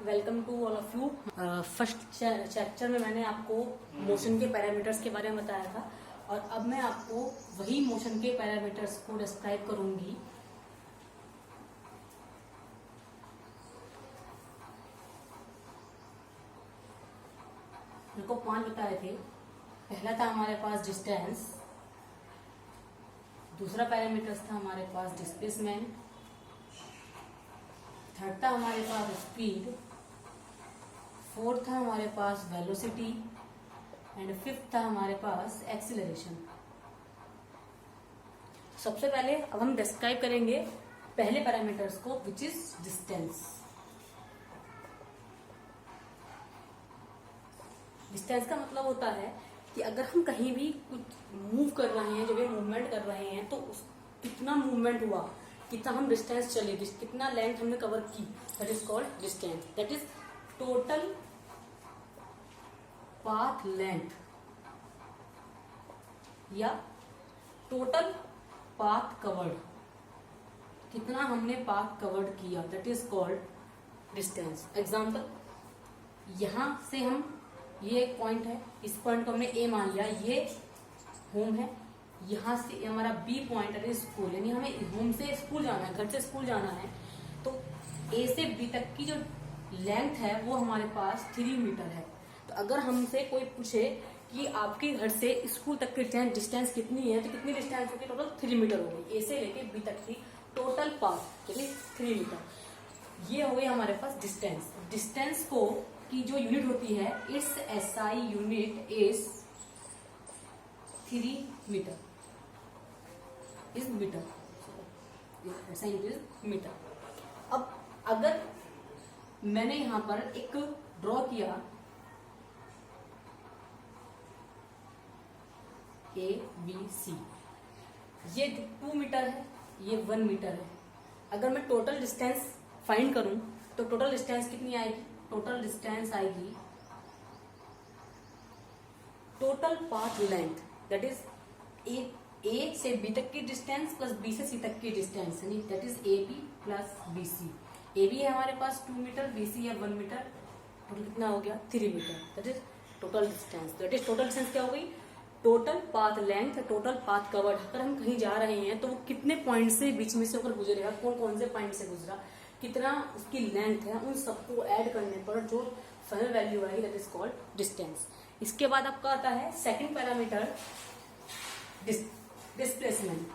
Welcome to all of you. First chapter में मैंने आपको मोशन के पैरामीटर्स के बारे में बताया था और अब मैं आपको वही मोशन के पैरामीटर्स को डिस्क्राइब करूंगी। मेरे को 5 बताए थे। पहला था हमारे पास डिस्टेंस, दूसरा पैरामीटर्स था हमारे पास डिस्प्लेसमेंट, थर्ड था हमारे पास स्पीड, फोर्थ था हमारे पास वेलोसिटी एंड फिफ्थ था हमारे पास एक्सीलरेशन। सबसे पहले अब हम डिस्क्राइब करेंगे पहले पैरामीटर्स को, विच इज डिस्टेंस। डिस्टेंस का मतलब होता है कि अगर हम कहीं भी कुछ मूव कर रहे हैं, जब ये मूवमेंट कर रहे हैं तो कितना मूवमेंट हुआ, कितना हम डिस्टेंस चले, कितना लेंथ हमने कवर की, that is called distance. That is total path length या टोटल पाथ कवर्ड, कितना हमने पाथ कवर्ड किया, that is called distance. Example, यहां से हम, ये एक पॉइंट है, इस पॉइंट को हमने ए मान लिया, ये होम है, यहाँ से हमारा बी पॉइंट है स्कूल, यानी हमें होम से स्कूल जाना है, घर से स्कूल जाना है, तो ए से बी तक की जो लेंथ है वो हमारे पास 3 मीटर है। तो अगर हमसे कोई पूछे कि आपके घर से स्कूल तक की डिस्टेंस कितनी है, तो कितनी डिस्टेंस होगी, टोटल 3 मीटर होगी। ए से लेके बी तक की टोटल पाथ यानी 3 मीटर। ये हो गई हमारे पास डिस्टेंस। डिस्टेंस को की जो यूनिट होती है, its SI unit is 3 metre, is metre, SI unit is metre. अब अगर मैंने यहां पर एक ड्रॉ किया ए बी सी, ये 2 मीटर है, ये 1 मीटर है। अगर मैं टोटल डिस्टेंस फाइंड करूं तो टोटल डिस्टेंस कितनी आएगी, टोटल डिस्टेंस आएगी total path length, that is ए से बी तक की डिस्टेंस प्लस बी से सी तक की डिस्टेंस, यानी that is A B plus B C. A B है हमारे पास 2 मीटर, बी सी है 1 मीटर, टोटल कितना हो गया 3 metre, that is total distance. That is total distance क्या हो गई, total path length, total path covered. अगर हम कहीं जा रहे हैं तो वो कितने पॉइंट से बीच में से होकर गुजरेगा, कौन कौन से पॉइंट से गुजरा, कितना उसकी लेंथ है, उन सबको ऐड करने पर जो फाइनल वैल्यू आएगी दैट इज कॉल्ड डिस्टेंस। इसके बाद आपका आता है सेकंड पैरामीटर डिस्प्लेसमेंट।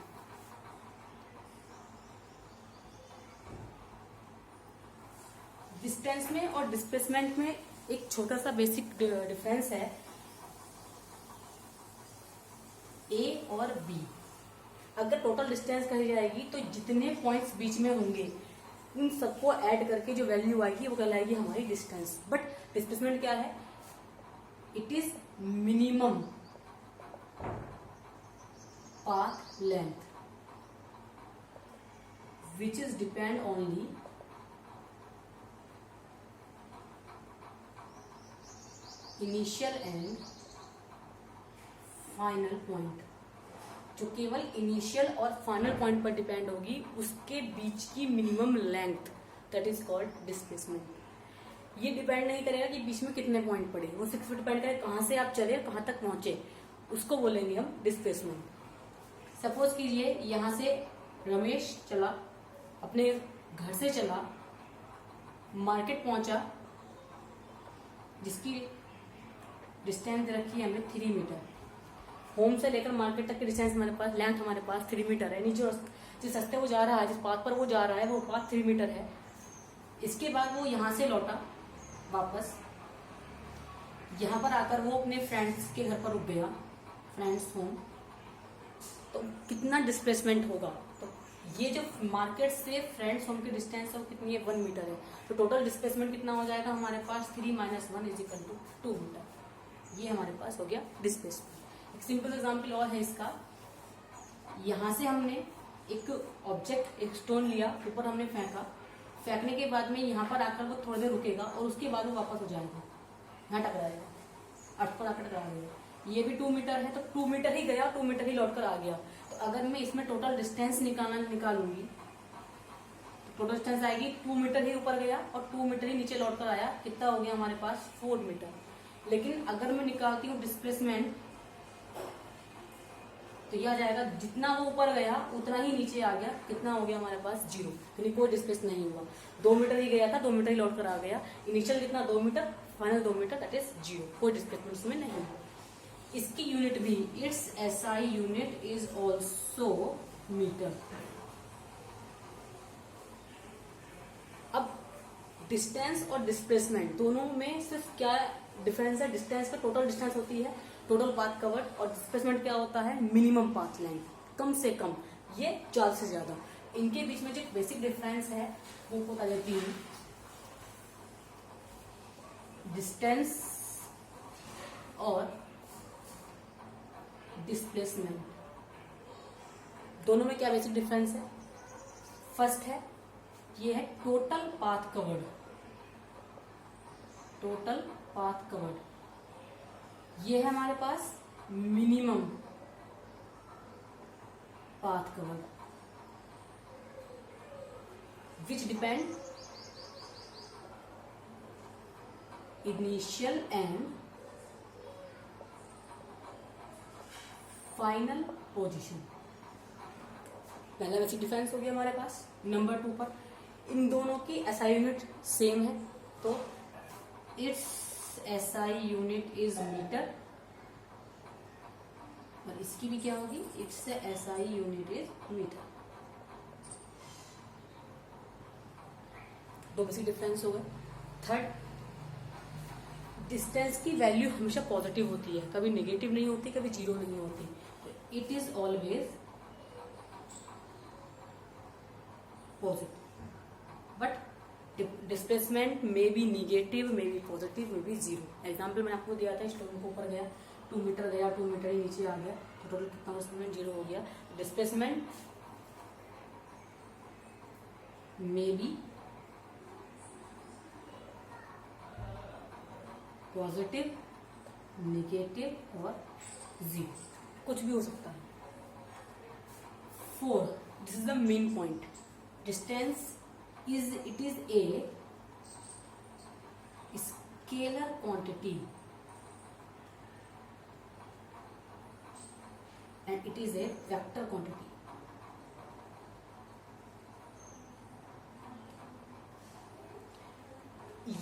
डिस्टेंस में और डिस्प्लेसमेंट में एक छोटा सा बेसिक डिफरेंस है, ए और बी। अगर टोटल डिस्टेंस कही जाएगी तो जितने पॉइंट्स बीच में होंगे उन सबको ऐड करके जो वैल्यू आएगी वो कहलाएगी हमारी डिस्टेंस। बट डिस्प्लेसमेंट क्या है, it is minimum path length which is depend only initial and final point, जो केवल इनिशियल और फाइनल पॉइंट पर डिपेंड होगी, उसके बीच की minimum length, that is called displacement. ये डिपेंड नहीं करेगा कि बीच में कितने पॉइंट पड़े, वो सिर्फ डिपेंड करेगा कहां से आप चले, कहां तक पहुंचे, उसको बोलेंगे हम डिस्प्लेसमेंट। सपोज कीजिए यहां से रमेश चला, अपने घर से चला, मार्केट पहुंचा, जिसकी डिस्टेंस रखी है हमने 3 मीटर। होम से लेकर मार्केट तक की डिस्टेंस हमारे पास, लेंथ हमारे पास 3 मीटर है, यानी जिस रास्ते वो जा रहा है, जिस पाथ पर वो जा रहा है वो पाथ 3 मीटर है। इसके बाद वो यहां से लौटा वापस, यहां पर आकर वो अपने फ्रेंड्स के घर पर रुक गया, फ्रेंड्स होम, तो कितना डिस्प्लेसमेंट होगा, तो ये जो मार्केट से फ्रेंड्स होम की डिस्टेंस है वो कितनी है, 1 मीटर है। तो टोटल डिस्प्लेसमेंट कितना हो जाएगा हमारे पास, 3 - 1 = 2 मीटर। ये हमारे पास हो गया डिस्प्लेसमेंट। एक सिंपल एग्जांपल और है इसका, यहां से हमने एक ऑब्जेक्ट, एक स्टोन लिया, ऊपर हमने फेंका, फेंकने के बाद में यहां पर आकर वो थोड़ी देर रुकेगा और उसके बाद वो वापस हो जाएगा, यहाँ टकराएगा, अर्थ पर आकर टकराएगा। ये भी 2 मीटर है, तो 2 मीटर ही गया, 2 मीटर ही लौट कर आ गया। तो अगर मैं इसमें टोटल डिस्टेंस निकालूंगी टोटल डिस्टेंस आएगी 2 मीटर ही ऊपर गया और 2 मीटर ही नीचे लौट कर आया, कितना हो गया हमारे पास 4 मीटर। लेकिन अगर मैं निकालती हूँ डिस्प्लेसमेंट तो यह आ जाएगा जितना वो ऊपर गया उतना ही नीचे आ गया, कितना हो गया हमारे पास 0, यानी कोई डिस्प्लेस नहीं हुआ। 2 मीटर ही गया था, 2 मीटर ही लौट कर आ गया। इनिशियल कितना 2 metre, final 2 metre, that is 0, कोई डिस्प्लेसमेंट इसमें नहीं हुआ। इसकी यूनिट भी its SI unit is also metre. अब डिस्टेंस और डिस्प्लेसमेंट दोनों में सिर्फ क्या डिफरेंस है? डिस्टेंस का टोटल डिस्टेंस होती है, टोटल पाथ कवर्ड, और डिस्प्लेसमेंट क्या होता है? मिनिमम पाथ लेंथ, कम से कम, ये ज्यादा से ज्यादा। इनके बीच में जो बेसिक डिफरेंस है वो बता देती हूँ। डिस्टेंस और डिस्प्लेसमेंट दोनों में क्या बेसिक डिफरेंस है? फर्स्ट है, ये है total path covered, total path covered, ये है हमारे पास minimum path covered, which depend initial and final position. पहला बेसिक डिफरेंस हो गया हमारे पास। नंबर 2 पर इन दोनों की एसआई यूनिट सेम है, तो its SI unit is metre, और इसकी भी क्या होगी? Its SI unit is metre. दो बेसिक डिफरेंस हो गए। थर्ड, डिस्टेंस की वैल्यू हमेशा पॉजिटिव होती है, कभी नेगेटिव नहीं होती, कभी 0 नहीं होती। It is always positive, but displacement may be negative, may be positive, may be 0। Example मैंने आपको दिया था, स्टोन के ऊपर गया 2 मीटर गया, 2 मीटर ही नीचे आ गया, तो टोटल कितना डिस्प्लेसमेंट 0 हो गया। Displacement may be positive, negative और 0, कुछ भी हो सकता है। 4, this is the main point. Distance is a scalar quantity and it is a vector quantity.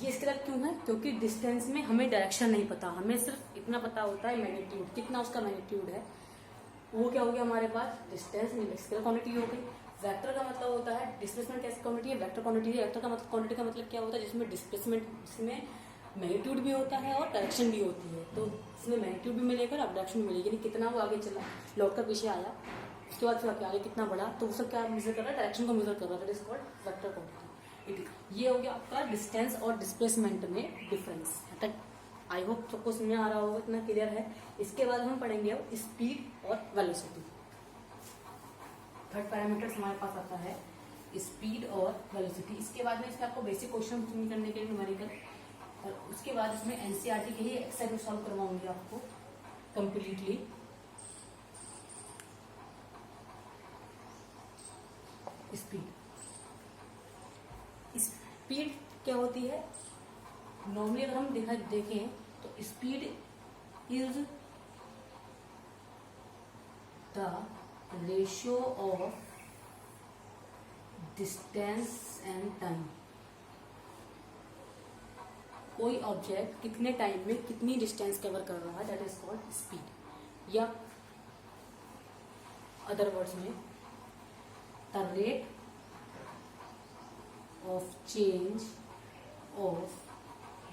ये इसके लिए क्यों है? क्योंकि डिस्टेंस में हमें डायरेक्शन नहीं पता, हमें सिर्फ इतना पता होता है मैग्नीट्यूड, कितना उसका मैग्नीट्यूड है। वो क्या हो गया हमारे पास? डिस्टेंस स्केलर क्वांटिटी हो गई। वेक्टर का मतलब होता है डिस्प्लेसमेंट कैसी क्वांटिटी है? वेक्टर क्वांटिटी है। वेक्टर का मतलब क्वांटिटी का मतलब क्या होता है? जिसमें डिस्प्लेसमेंट, जिसमें मैग्नीट्यूड भी होता है और डायरेक्शन भी होती है। तो इसमें मैग्नीट्यूड भी मिलेगा और डायरेक्शन भी मिलेगी, यानी कितना वो आगे चला, लौट कर पीछे आया, उसके बाद फिर आगे कितना बढ़ा, तो वो सब क्या मेजर कर रहा है? डायरेक्शन को मेजर कर रहा है। That is called vector quantity. ये हो गया आपका डिस्टेंस और डिस्प्लेसमेंट में डिफरेंस। आई होप सबको समझ में आ रहा होगा, इतना क्लियर है। इसके बाद हम पढ़ेंगे अब स्पीड और वेलोसिटी। थर्ड पैरामीटर्स हमारे पास आता है स्पीड और वेलोसिटी। इसके बाद में इसमें आपको बेसिक क्वेश्चन करने के लिए न्यूमेरिकल, और उसके बाद इसमें एनसीईआरटी के ही एक्सरसाइज सॉल्व करवाऊंगी आपको कंप्लीटली। स्पीड क्या होती है? नॉर्मली अगर हम देखें तो speed is the ratio of distance and time. कोई ऑब्जेक्ट कितने टाइम में कितनी डिस्टेंस कवर कर रहा है, दैट इज कॉल्ड स्पीड। या अदर वर्ड्स में the rate of change of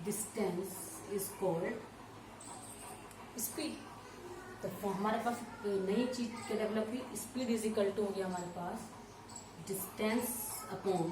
distance is called speed। तो हमारे पास नई चीज क्या डेवलप हुई? स्पीड इज इक्वल टू हो गया हमारे पास डिस्टेंस अपॉन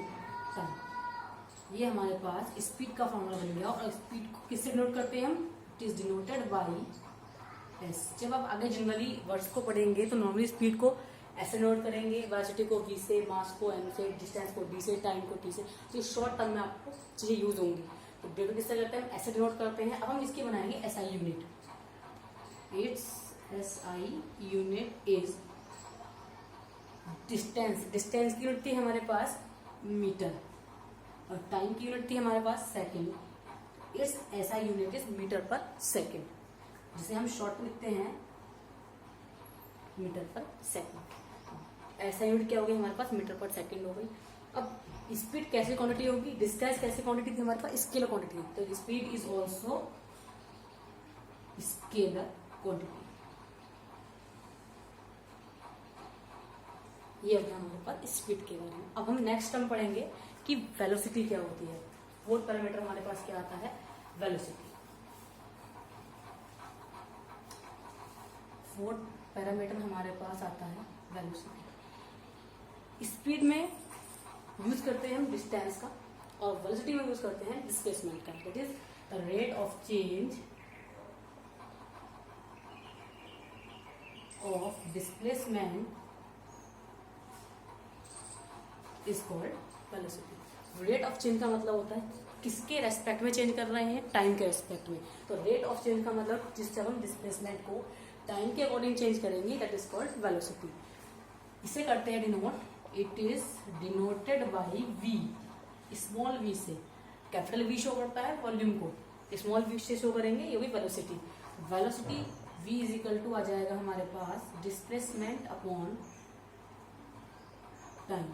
टाइम। ये हमारे पास स्पीड का फॉर्मूला बन गया। और स्पीड को किससे डिनोट करते हैं हम? It is denoted by S. जब आप आगे जनरली वर्ड्स को पढ़ेंगे तो नॉर्मली स्पीड को ऐसे नोट करेंगे, वेलोसिटी को v से, मास को m से, डिस्टेंस को d से, टाइम को t से। तो शॉर्ट टर्म में आपको चीजें यूज होंगी। तो डेटा किससे करते हैं? ऐसे डिनोट करते हैं। अब हम इसकी बनाएंगे SI unit. It's SI unit is distance. Distance की यूनिट थी हमारे पास मीटर, और टाइम की यूनिट थी हमारे पास सेकेंड। इट्स ऐसा unit is metre per second, जिसे हम शॉर्ट में लिखते हैं मीटर पर सेकेंड। ऐसा यूनिट क्या हो गई हमारे पास, मीटर पर सेकेंड हो गई। अब स्पीड कैसे क्वांटिटी होगी, डिस्टेंस कैसे क्वांटिटी थी हमारे पास, स्केलर क्वांटिटी। तो speed is also scalar quantity. ये हो गया हमारे पास स्पीड के बारे में। अब हम नेक्स्ट टर्म पढ़ेंगे कि वेलोसिटी क्या होती है। फोर्थ पैरामीटर हमारे पास क्या आता है, वेलोसिटी। फोर्थ पैरामीटर हमारे पास आता है वेलोसिटी। स्पीड में यूज करते हैं हम डिस्टेंस का, और वेलोसिटी में यूज करते हैं डिस्प्लेसमेंट का। That is the rate of change of displacement is called velocity. Rate of change का मतलब होता है किसके रेस्पेक्ट में चेंज कर रहे हैं, टाइम के रेस्पेक्ट में। तो रेट ऑफ चेंज का मतलब जिससे हम डिस्प्लेसमेंट को टाइम के अकॉर्डिंग चेंज करेंगे, दैट इज कॉल्ड वेलोसिटी। इसे करते हैं denote, it is denoted by V, small V से। कैपिटल वी शो करता है वॉल्यूम को, स्मॉल वी से शो करेंगे, ये भी velocity. Velocity v is equal to आ जाएगा हमारे पास डिस्प्लेसमेंट अपॉन टाइम।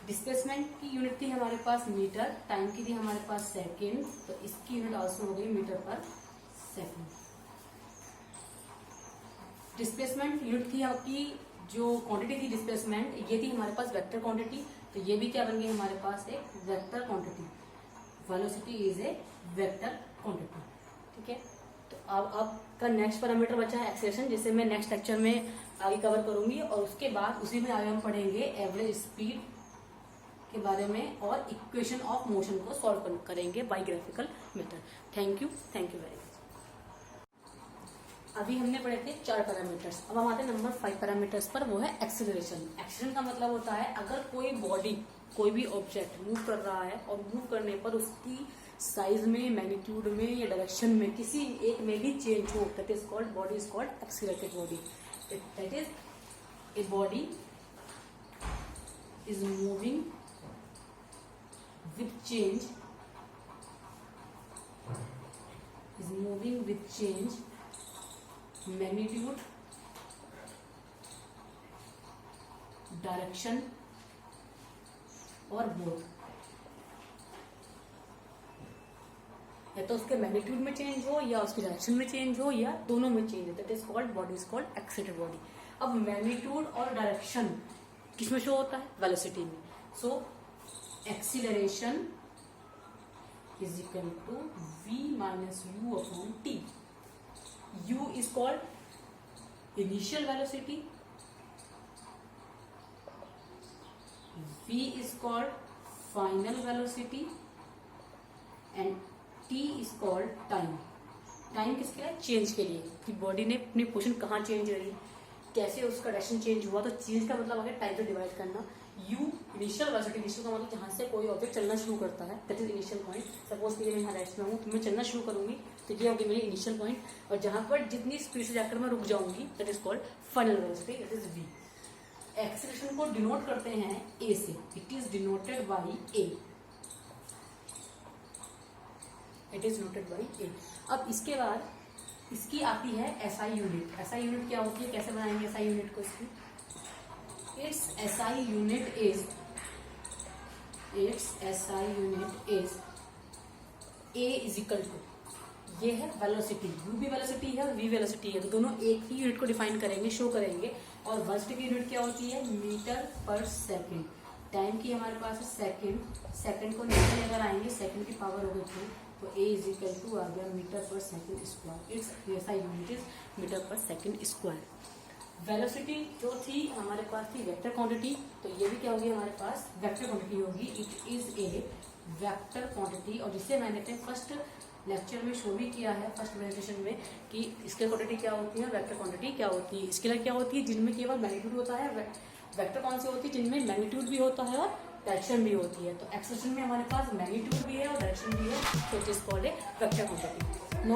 डिस्प्लेसमेंट की यूनिट थी हमारे पास मीटर, टाइम की थी हमारे पास सेकेंड, तो इसकी यूनिट आल्सो हो गई metre per second. Displacement unit थी आपकी, जो क्वांटिटी थी डिस्प्लेसमेंट, ये थी हमारे पास वेक्टर क्वांटिटी, तो ये भी क्या बन गई हमारे पास, एक vector quantity. Velocity is a vector quantity. ठीक है, तो अब आपका नेक्स्ट पैरामीटर बचा है एक्सेलरेशन, जिसे मैं नेक्स्ट लेक्चर में आगे कवर करूंगी, और उसके बाद उसी में आगे हम पढ़ेंगे एवरेज स्पीड के बारे में, और इक्वेशन ऑफ मोशन को सॉल्व करेंगे by graphical method. Thank you very much. अभी हमने पढ़े थे 4 पैरामीटर्स, अब हम आते हैं नंबर 5 पैरामीटर्स पर, वो है एक्सीलरेशन। एक्सीलरेशन का मतलब होता है अगर कोई बॉडी, कोई भी ऑब्जेक्ट मूव कर रहा है, और मूव करने पर उसकी साइज में, मैग्नीट्यूड में या डायरेक्शन में किसी एक में भी चेंज हो, that is called body is called accelerated body. That is a body is moving with change, is moving with change magnitude, direction और both। या तो उसके मैग्नीट्यूड में चेंज हो, या उसकी डायरेक्शन में चेंज हो, या दोनों में चेंज हो, that is called body is called accelerated body. अब मैग्नीट्यूड और डायरेक्शन किसमें शो होता है, वेलोसिटी में। सो acceleration is equal to v minus u upon t. u is called initial velocity, v is called final velocity, and t is called time. Time किसके लिए, change के लिए, कि बॉडी ने अपनी पोजीशन कहाँ चेंज रही, कैसे उसका डायरेक्शन चेंज हुआ। तो चेंज का मतलब है टाइम से डिवाइड करना। यू इनिशियल वेलोसिटी, इनिशियल का मतलब जहाँ से कोई ऑब्जेक्ट चलना शुरू करता है, that is initial point. Suppose कि मैं यहाँ रेस्ट में हूँ, तो मैं चलना शुरू करूंगी, तो ये होगी मेरी इनिशियल पॉइंट, और जहाँ पर जितनी स्पीड से जाकर मैं रुक जाऊंगी, that is called final velocity, that is v. Acceleration को डिनोट करते हैं ए से, it is denoted by a, it is noted by a. अब इसके बाद इसकी आती है एसआई यूनिट। एसआई यूनिट क्या होती है, कैसे बनाएंगे एसआई यूनिट को इसकी। its SI unit is A is equal to, ये है वेलोसिटी, u भी वेलोसिटी है और v वेलोसिटी है, तो दोनों एक ही यूनिट को डिफाइन करेंगे, शो करेंगे। और वेलोसिटी की यूनिट क्या होती है, मीटर पर सेकेंड। टाइम की हमारे पास सेकेंड, सेकेंड को नीचे अगर आएंगे, सेकेंड की पावर हो गई तो a इज इक्वल टू आ गया metre per second square. Its SI unit is metre per second square. Velocity जो थी हमारे पास थी वेक्टर क्वांटिटी, तो ये भी क्या होगी हमारे पास, वेक्टर क्वांटिटी होगी। It is a vector quantity, और जिसे मैंने अपने फर्स्ट लेक्चर में शो भी किया है, फर्स्ट प्रेजेंटेशन में, कि स्केलर क्वांटिटी क्या होती है, वेक्टर क्वांटिटी क्या होती है। स्केलर क्या होती है, जिनमें केवल मैग्नीट्यूड होता है। वेक्टर कौन सी होती है, जिनमें मैग्नीट्यूड भी होता है और डायरेक्शन भी होती है। तो एक्सेलरेशन में हमारे पास मैग्नीट्यूड भी है और डायरेक्शन भी है, तो it is called a vector quantity.